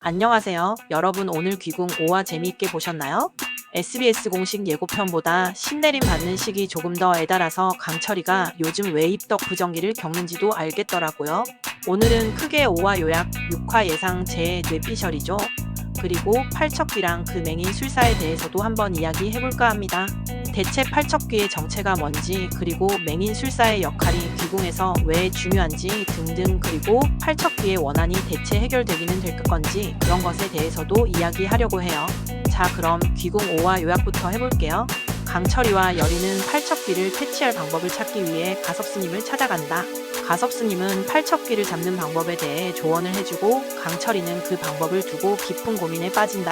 안녕하세요. 여러분 오늘 귀궁 5화 재미있게 보셨나요? SBS 공식 예고편보다 신내림 받는 시기 조금 더 애달아서 강철이가 요즘 왜 입덕 부정기를 겪는지도 알겠더라고요. 오늘은 크게 5화 요약, 6화 예상 제 뇌피셜이죠. 그리고 팔척귀랑 그 맹인 술사에 대해서도 한번 이야기해볼까 합니다. 대체 팔척귀의 정체가 뭔지, 그리고 맹인 술사의 역할이 귀궁에서 왜 중요한지 등등, 그리고 팔척귀의 원한이 대체 해결되기는 될 건지 그런 것에 대해서도 이야기하려고 해요. 자, 그럼 귀궁 5화 요약부터 해볼게요. 강철이와 여리는 팔척귀를 퇴치할 방법을 찾기 위해 가섭스님을 찾아간다. 가섭스님은 팔척귀를 잡는 방법에 대해 조언을 해주고 강철이는 그 방법을 두고 깊은 고민에 빠진다.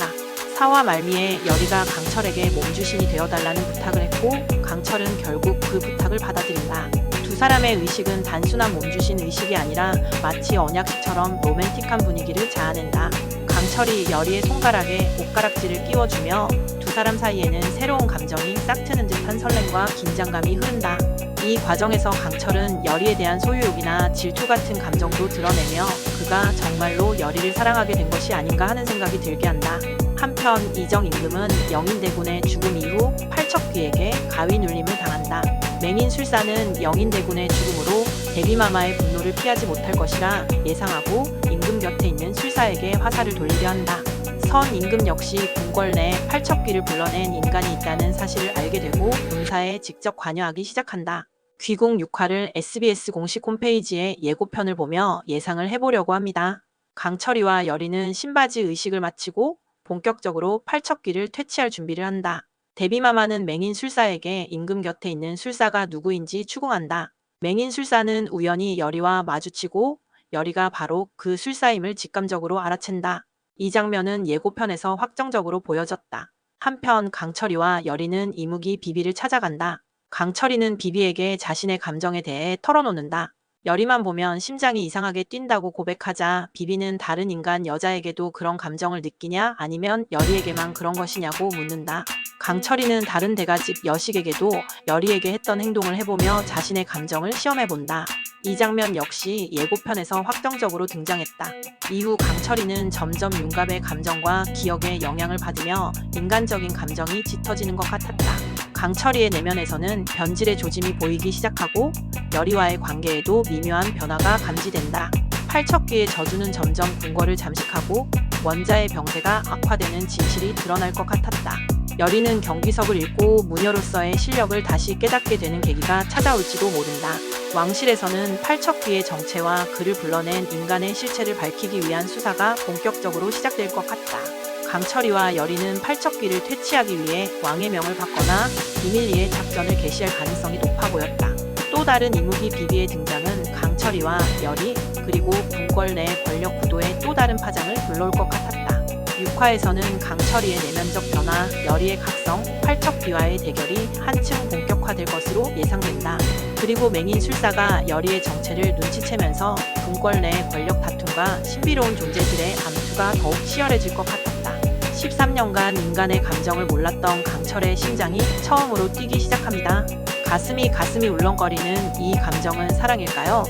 4화 말미에 여리가 강철에게 몸주신이 되어달라는 부탁을 했고 강철은 결국 그 부탁을 받아들인다. 두 사람의 의식은 단순한 몸주신 의식이 아니라 마치 언약식처럼 로맨틱한 분위기를 자아낸다. 강철이 여리의 손가락에 옷가락질을 끼워주며 두 사람 사이에는 새로운 감정이 싹트는 듯한 설렘과 긴장감이 흐른다. 이 과정에서 강철은 여리에 대한 소유욕이나 질투 같은 감정도 드러내며 그가 정말로 여리를 사랑하게 된 것이 아닌가 하는 생각이 들게 한다. 한편 이정 임금은 영인대군의 죽음 이후 팔척귀에게 가위 눌림을 당한다. 맹인 술사는 영인대군의 죽음으로 데뷔마마의 분노를 피하지 못할 것이라 예상하고 임금 곁에 있는 술사에게 화살을 돌리려 한다. 선 임금 역시 궁궐 내 팔척귀를 불러낸 인간이 있다는 사실을 알게 되고 군사에 직접 관여하기 시작한다. 귀궁 6화를 SBS 공식 홈페이지의 예고편을 보며 예상을 해보려고 합니다. 강철이와 여리는 신바지 의식을 마치고 본격적으로 팔척귀를 퇴치할 준비를 한다. 데뷔마마는 맹인 술사에게 임금 곁에 있는 술사가 누구인지 추궁한다. 맹인 술사는 우연히 여리와 마주치고 여리가 바로 그 술사임을 직감적으로 알아챈다. 이 장면은 예고편에서 확정적으로 보여졌다. 한편 강철이와 여리는 이무기 비비를 찾아간다. 강철이는 비비에게 자신의 감정에 대해 털어놓는다. 여리만 보면 심장이 이상하게 뛴다고 고백하자 비비는 다른 인간 여자에게도 그런 감정을 느끼냐 아니면 여리에게만 그런 것이냐고 묻는다. 강철이는 다른 대가집 여식에게도 여리에게 했던 행동을 해보며 자신의 감정을 시험해본다. 이 장면 역시 예고편에서 확정적으로 등장했다. 이후 강철이는 점점 윤갑의 감정과 기억에 영향을 받으며 인간적인 감정이 짙어지는 것 같았다. 강철이의 내면에서는 변질의 조짐이 보이기 시작하고 여리와의 관계에도 미묘한 변화가 감지된다. 팔척귀의 저주는 점점 궁궐을 잠식하고 원자의 병세가 악화되는 진실이 드러날 것 같았다. 여리는 경기석을 잃고 무녀로서의 실력을 다시 깨닫게 되는 계기가 찾아올지도 모른다. 왕실에서는 팔척귀의 정체와 그를 불러낸 인간의 실체를 밝히기 위한 수사가 본격적으로 시작될 것 같다. 강철이와 여리는 팔척귀를 퇴치하기 위해 왕의 명을 받거나 비밀리에 작전을 개시할 가능성이 높아 보였다. 또 다른 이무기 비비의 등장은 강철이와 여리 그리고 궁궐 내 권력 구도에 또 다른 파장을 불러올 것 같았다. 6화에서는 강철이의 내면적 변화, 여리의 각성, 팔척귀와의 대결이 한층 본격화될 것으로 예상된다. 그리고 맹인 술사가 여리의 정체를 눈치채면서 궁궐 내 권력 다툼과 신비로운 존재들의 암투가 더욱 치열해질 것 같았다. 13년간 인간의 감정을 몰랐던 강철의 심장이 처음으로 뛰기 시작합니다. 가슴이 울렁거리는 이 감정은 사랑일까요?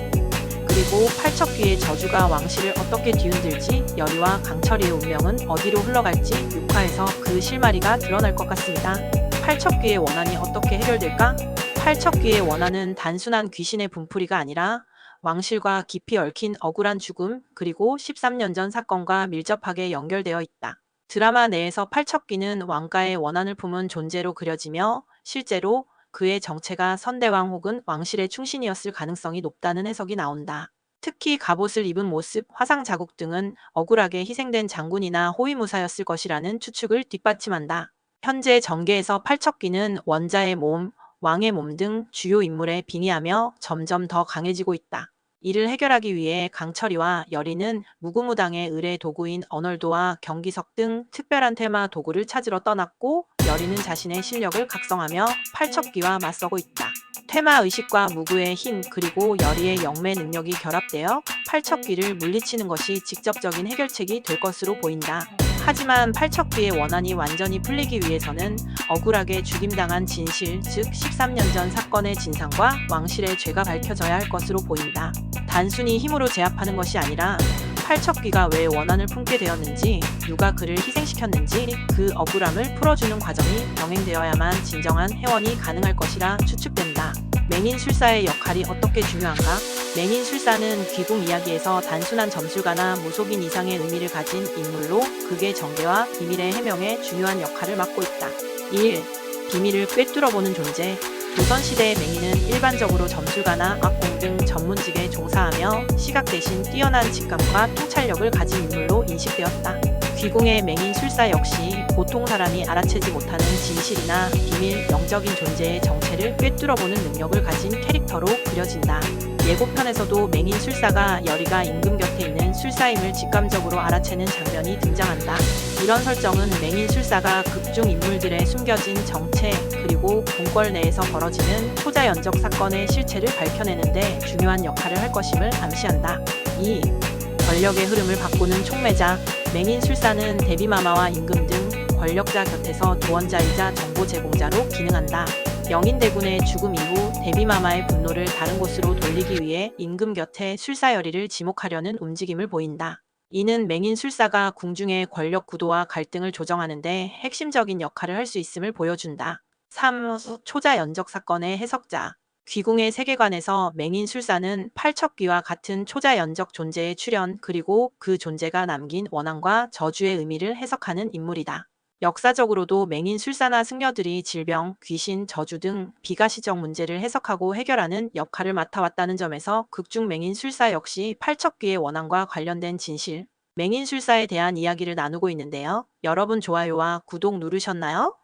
그리고 팔척귀의 저주가 왕실을 어떻게 뒤흔들지, 여리와 강철이의 운명은 어디로 흘러갈지 6화에서 그 실마리가 드러날 것 같습니다. 팔척귀의 원한이 어떻게 해결될까? 팔척귀의 원한은 단순한 귀신의 분풀이가 아니라 왕실과 깊이 얽힌 억울한 죽음, 그리고 13년 전 사건과 밀접하게 연결되어 있다. 드라마 내에서 팔척귀는 왕가의 원한을 품은 존재로 그려지며 실제로 그의 정체가 선대왕 혹은 왕실의 충신이었을 가능성이 높다는 해석이 나온다. 특히 갑옷을 입은 모습, 화상 자국 등은 억울하게 희생된 장군이나 호위무사였을 것이라는 추측을 뒷받침한다. 현재 전개에서 팔척귀는 원자의 몸, 왕의 몸 등 주요 인물에 빙의하며 점점 더 강해지고 있다. 이를 해결하기 위해 강철이와 여리는 무구무당의 의뢰 도구인 언월도와 경기석 등 특별한 테마 도구를 찾으러 떠났고 여리는 자신의 실력을 각성하며 팔척귀와 맞서고 있다. 테마 의식과 무구의 힘 그리고 여리의 영매 능력이 결합되어 팔척귀를 물리치는 것이 직접적인 해결책이 될 것으로 보인다. 하지만 팔척귀의 원한이 완전히 풀리기 위해서는 억울하게 죽임당한 진실, 즉 13년 전 사건의 진상과 왕실의 죄가 밝혀져야 할 것으로 보인다. 단순히 힘으로 제압하는 것이 아니라 팔척귀가 왜 원한을 품게 되었는지, 누가 그를 희생시켰는지 그 억울함을 풀어주는 과정이 병행되어야만 진정한 해원이 가능할 것이라 추측된다. 맹인술사의 역할이 어떻게 중요한가? 맹인술사는 귀궁 이야기에서 단순한 점술가나 무속인 이상의 의미를 가진 인물로 극의 전개와 비밀의 해명에 중요한 역할을 맡고 있다. 1. 비밀을 꿰뚫어보는 존재. 조선시대의 맹인은 일반적으로 점술가나 악공 등 전문직에 종사하며 시각 대신 뛰어난 직감과 통찰력을 가진 인물로 인식되었다. 귀궁의 맹인술사 역시 보통 사람이 알아채지 못하는 진실이나 비밀, 영적인 존재의 정체를 꿰뚫어보는 능력을 가진 캐릭터로 그려진다. 예고편에서도 맹인술사가 여리가 임금 곁에 있는 술사임을 직감적으로 알아채는 장면이 등장한다. 이런 설정은 맹인술사가 극중 인물들의 숨겨진 정체, 그리고 궁궐 내에서 벌어지는 초자연적 사건의 실체를 밝혀내는데 중요한 역할을 할 것임을 암시한다. 2. 권력의 흐름을 바꾸는 촉매자. 맹인술사는 대비마마와 임금 등 권력자 곁에서 조언자이자 정보 제공자로 기능한다. 영인대군의 죽음 이후 대비마마의 분노를 다른 곳으로 돌리기 위해 임금 곁에 술사여리를 지목하려는 움직임을 보인다. 이는 맹인술사가 궁중의 권력 구도와 갈등을 조정하는데 핵심적인 역할을 할 수 있음을 보여준다. 3. 초자연적 사건의 해석자. 귀궁의 세계관에서 맹인술사는 팔척귀와 같은 초자연적 존재의 출현, 그리고 그 존재가 남긴 원한과 저주의 의미를 해석하는 인물이다. 역사적으로도 맹인술사나 승려들이 질병, 귀신, 저주 등 비가시적 문제를 해석하고 해결하는 역할을 맡아왔다는 점에서 극중 맹인술사 역시 팔척귀의 원한과 관련된 진실, 맹인술사에 대한 이야기를 나누고 있는데요. 여러분 좋아요와 구독 누르셨나요?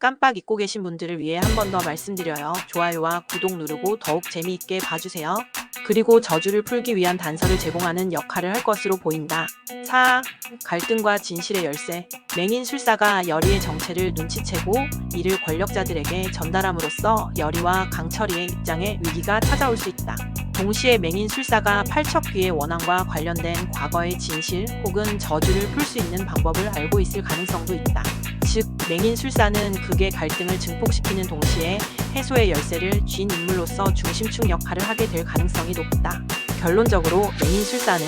깜빡 잊고 계신 분들을 위해 한 번 더 말씀드려요. 좋아요와 구독 누르고 더욱 재미있게 봐주세요. 그리고 저주를 풀기 위한 단서를 제공하는 역할을 할 것으로 보인다. 4. 갈등과 진실의 열쇠. 맹인술사가 여리의 정체를 눈치채고 이를 권력자들에게 전달함으로써 여리와 강철이의 입장에 위기가 찾아올 수 있다. 동시에 맹인술사가 팔척귀의 원한과 관련된 과거의 진실 혹은 저주를 풀 수 있는 방법을 알고 있을 가능성도 있다. 즉, 맹인술사는 극의 갈등을 증폭시키는 동시에 해소의 열쇠를 쥔 인물로서 중심축 역할을 하게 될 가능성이 높다. 결론적으로 맹인술사는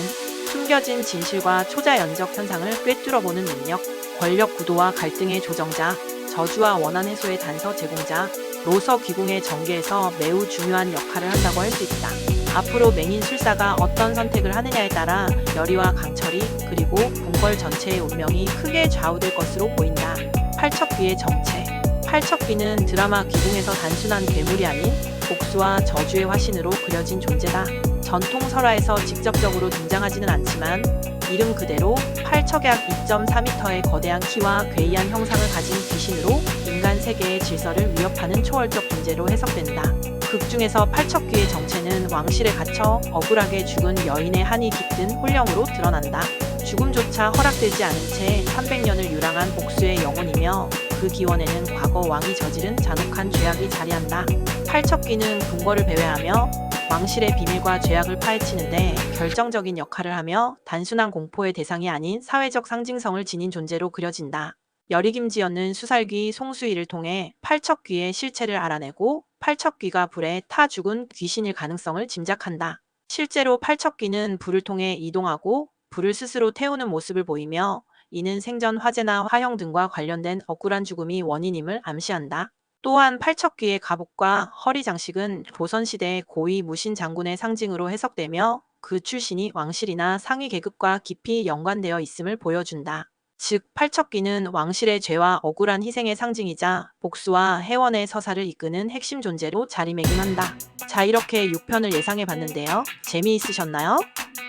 숨겨진 진실과 초자연적 현상을 꿰뚫어보는 능력, 권력 구도와 갈등의 조정자, 저주와 원한 해소의 단서 제공자로서 귀궁의 전개에서 매우 중요한 역할을 한다고 할 수 있다. 앞으로 맹인술사가 어떤 선택을 하느냐에 따라 여리와 강철이 그리고 궁궐 전체의 운명이 크게 좌우될 것으로 보인다. 팔척귀의 정체. 팔척귀는 드라마 귀궁에서 단순한 괴물이 아닌 복수와 저주의 화신으로 그려진 존재다. 전통 설화에서 직접적으로 등장하지는 않지만 이름 그대로 팔척약 2.4m의 거대한 키와 괴이한 형상을 가진 귀신으로 인간 세계의 질서를 위협하는 초월적 존재로 해석된다. 극중에서 팔척귀의 정체는 왕실에 갇혀 억울하게 죽은 여인의 한이 깃든 혼령으로 드러난다. 죽음조차 허락되지 않은 채 300년을 유랑한 복수의 영혼이며 그 기원에는 과거 왕이 저지른 잔혹한 죄악이 자리한다. 팔척귀는 궁궐을 배회하며 왕실의 비밀과 죄악을 파헤치는데 결정적인 역할을 하며 단순한 공포의 대상이 아닌 사회적 상징성을 지닌 존재로 그려진다. 여리김지연은 수살귀 송수희를 통해 팔척귀의 실체를 알아내고 팔척귀가 불에 타 죽은 귀신일 가능성을 짐작한다. 실제로 팔척귀는 불을 통해 이동하고 불을 스스로 태우는 모습을 보이며 이는 생전 화재나 화형 등과 관련된 억울한 죽음이 원인임을 암시한다. 또한 팔척귀의 갑옷과 허리 장식은 조선시대의 고위 무신 장군의 상징으로 해석되며 그 출신이 왕실이나 상위 계급과 깊이 연관되어 있음을 보여준다. 즉, 팔척귀는 왕실의 죄와 억울한 희생의 상징이자 복수와 해원의 서사를 이끄는 핵심 존재로 자리매김한다. 자, 이렇게 6편을 예상해봤는데요. 재미있으셨나요?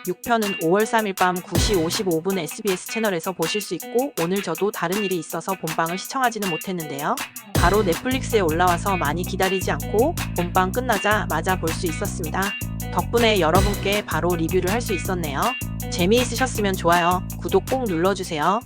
6편은 5월 3일 밤 9시 55분 SBS 채널에서 보실 수 있고 오늘 저도 다른 일이 있어서 본방을 시청하지는 못했는데요. 바로 넷플릭스에 올라와서 많이 기다리지 않고 본방 끝나자마자 볼 수 있었습니다. 덕분에 여러분께 바로 리뷰를 할 수 있었네요. 재미있으셨으면 좋아요, 구독 꼭 눌러주세요.